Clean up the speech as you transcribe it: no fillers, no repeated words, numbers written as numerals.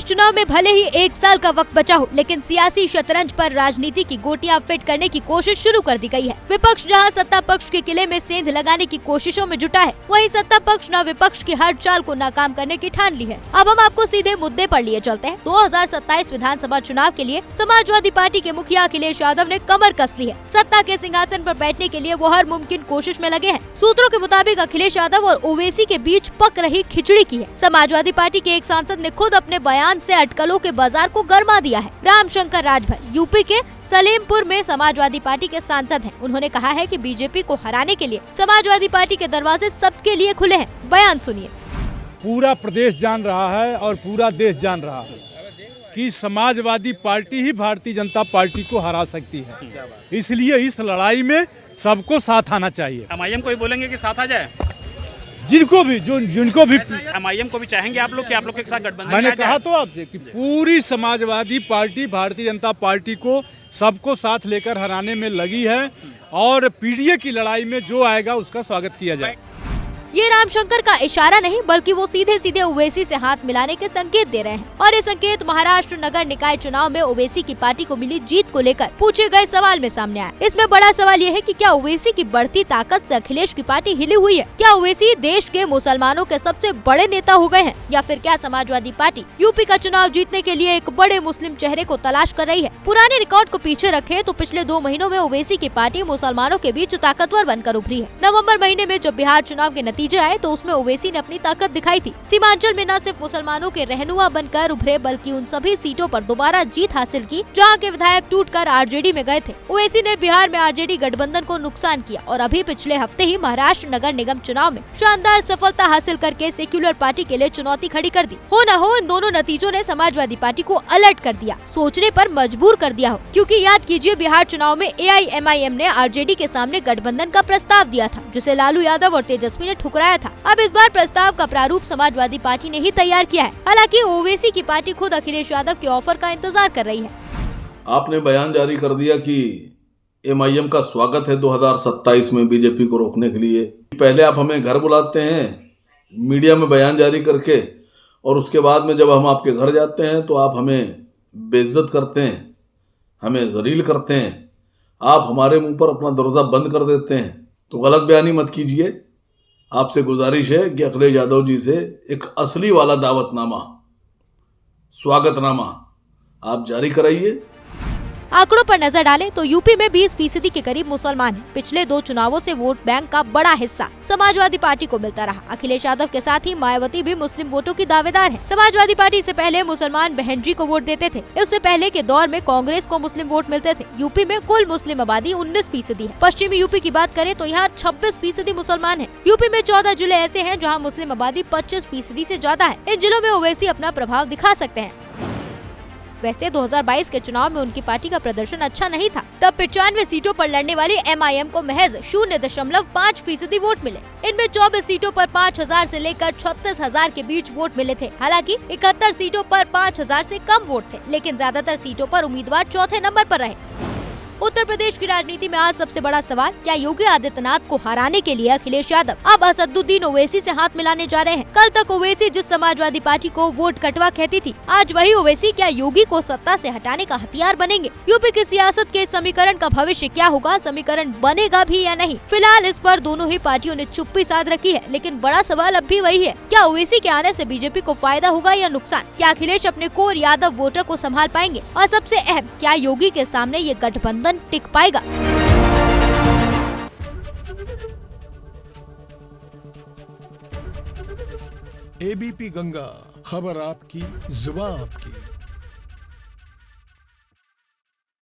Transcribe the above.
चुनाव में भले ही 1 साल का वक्त बचा हो, लेकिन सियासी शतरंज पर राजनीति की गोटियां फिट करने की कोशिश शुरू कर दी गई है। विपक्ष जहां सत्ता पक्ष के किले में सेंध लगाने की कोशिशों में जुटा है, वहीं सत्ता पक्ष न विपक्ष की हर चाल को नाकाम करने की ठान ली है। अब हम आपको सीधे मुद्दे पर लिए चलते हैं। 2027 विधानसभा चुनाव के लिए समाजवादी पार्टी के मुखिया अखिलेश यादव ने कमर कस ली है। सत्ता के सिंहासन पर बैठने के लिए वो हर मुमकिन कोशिश में लगे हैं। सूत्रों के मुताबिक अखिलेश यादव और ओवैसी के बीच पक रही खिचड़ी की है। समाजवादी पार्टी के एक सांसद ने खुद अपने बयान से अटकलों के बाजार को गर्मा दिया है। रामशंकर राजभर यूपी के सलेमपुर में समाजवादी पार्टी के सांसद हैं। उन्होंने कहा है कि बीजेपी को हराने के लिए समाजवादी पार्टी के दरवाजे सबके लिए खुले हैं। बयान सुनिए। पूरा प्रदेश जान रहा है और पूरा देश जान रहा है कि समाजवादी पार्टी ही भारतीय जनता पार्टी को हरा सकती है। इसलिए इस लड़ाई में सबको साथ आना चाहिए। MIM को भी बोलेंगे कि साथ आ जाए, जिनको भी MIM को भी चाहेंगे आप लोग कि आप लोग के साथ गठबंधन। मैंने कहा तो आपसे कि पूरी समाजवादी पार्टी भारतीय जनता पार्टी को सबको साथ लेकर हराने में लगी है और पीडीए की लड़ाई में जो आएगा उसका स्वागत किया जाए। ये रामशंकर का इशारा नहीं, बल्कि वो सीधे सीधे ओवैसी से हाथ मिलाने के संकेत दे रहे हैं। और ये संकेत महाराष्ट्र नगर निकाय चुनाव में ओवैसी की पार्टी को मिली जीत को लेकर पूछे गए सवाल में सामने आया। इसमें बड़ा सवाल ये है कि क्या ओवैसी की बढ़ती ताकत से अखिलेश की पार्टी हिली हुई है? क्या ओवैसी देश के मुसलमानों के सबसे बड़े नेता हो गए हैं, या फिर क्या समाजवादी पार्टी यूपी का चुनाव जीतने के लिए एक बड़े मुस्लिम चेहरे को तलाश कर रही है? पुराने रिकॉर्ड को पीछे रखे तो पिछले 2 महीनों में ओवैसी की पार्टी मुसलमानों के बीच ताकतवर बनकर उभरी है। नवम्बर महीने में जब बिहार चुनाव के नतीजे आए तो उसमें ओवैसी ने अपनी ताकत दिखाई थी। सीमांचल में न सिर्फ मुसलमानों के रहनुमा बनकर उभरे, बल्कि उन सभी सीटों पर दोबारा जीत हासिल की जहां के विधायक टूटकर आरजेडी में गए थे। ओवैसी ने बिहार में आरजेडी गठबंधन को नुकसान किया और अभी पिछले हफ्ते ही महाराष्ट्र नगर निगम चुनाव में शानदार सफलता हासिल करके सेक्युलर पार्टी के लिए चुनौती खड़ी कर दी। हो न हो इन दोनों नतीजों ने समाजवादी पार्टी को अलर्ट कर दिया, सोचने पर मजबूर कर दिया हो। क्योंकि याद कीजिए, बिहार चुनाव में AIMIM ने आरजेडी के सामने गठबंधन का प्रस्ताव दिया था, जिसे लालू यादव और तेजस्वी ने ठुकराया था। अब इस बार प्रस्ताव का प्रारूप समाजवादी पार्टी ने ही तैयार किया है। हालांकि ओवैसी की पार्टी खुद अखिलेश यादव के ऑफर का इंतजार कर रही है। आपने बयान जारी कर दिया कि MIM का स्वागत है 2027 में बीजेपी को रोकने के लिए। पहले आप हमें घर बुलाते हैं मीडिया में बयान जारी करके, और उसके बाद में जब हम आपके घर जाते हैं तो आप हमें बेइज्जत करते हैं, हमें जलील करते हैं, आप हमारे मुंह पर अपना दरवाजा बंद कर देते हैं। तो गलत बयानी मत कीजिए। आपसे गुजारिश है कि अखिलेश यादव जी से एक असली वाला दावतनामा, स्वागतनामा आप जारी कराइए। आंकड़ों पर नजर डालें तो यूपी में 20% के करीब मुसलमान हैं। पिछले 2 चुनावों से वोट बैंक का बड़ा हिस्सा समाजवादी पार्टी को मिलता रहा। अखिलेश यादव के साथ ही मायावती भी मुस्लिम वोटों की दावेदार है। समाजवादी पार्टी से पहले मुसलमान बहन जी को वोट देते थे। इससे पहले के दौर में कांग्रेस को मुस्लिम वोट मिलते थे। यूपी में कुल मुस्लिम आबादी 19% है। पश्चिमी यूपी की बात करें तो यहाँ 26% मुसलमान है। यूपी में 14 जिले ऐसे हैं जहाँ मुस्लिम आबादी 25% से ज्यादा है। इन जिलों में ओवैसी अपना प्रभाव दिखा सकते हैं। वैसे 2022 के चुनाव में उनकी पार्टी का प्रदर्शन अच्छा नहीं था। तब 95 सीटों पर लड़ने वाली MIM को महज 0.5% वोट मिले। इनमें 24 सीटों पर 5000 से लेकर 36,000 के बीच वोट मिले थे। हालांकि 71 सीटों पर 5000 से कम वोट थे, लेकिन ज्यादातर सीटों पर उम्मीदवार चौथे नंबर पर रहे। उत्तर प्रदेश की राजनीति में आज सबसे बड़ा सवाल, क्या योगी आदित्यनाथ को हराने के लिए अखिलेश यादव अब असदुद्दीन ओवैसी से हाथ मिलाने जा रहे हैं? कल तक ओवैसी जिस समाजवादी पार्टी को वोट कटवा कहती थी, आज वही ओवैसी क्या योगी को सत्ता से हटाने का हथियार बनेंगे? यूपी की सियासत के समीकरण का भविष्य क्या होगा? समीकरण बनेगा भी या नहीं? फिलहाल इस पर दोनों ही पार्टियों ने चुप्पी साध रखी है, लेकिन बड़ा सवाल अब भी वही है, क्या ओवैसी के आने से बीजेपी को फायदा होगा या नुकसान? क्या अखिलेश अपने कोर यादव वोटर को संभाल पाएंगे? और सबसे अहम, क्या योगी के सामने ये गठबंधन टिक पाएगा? ABP गंगा, खबर आपकी, जुबान आपकी।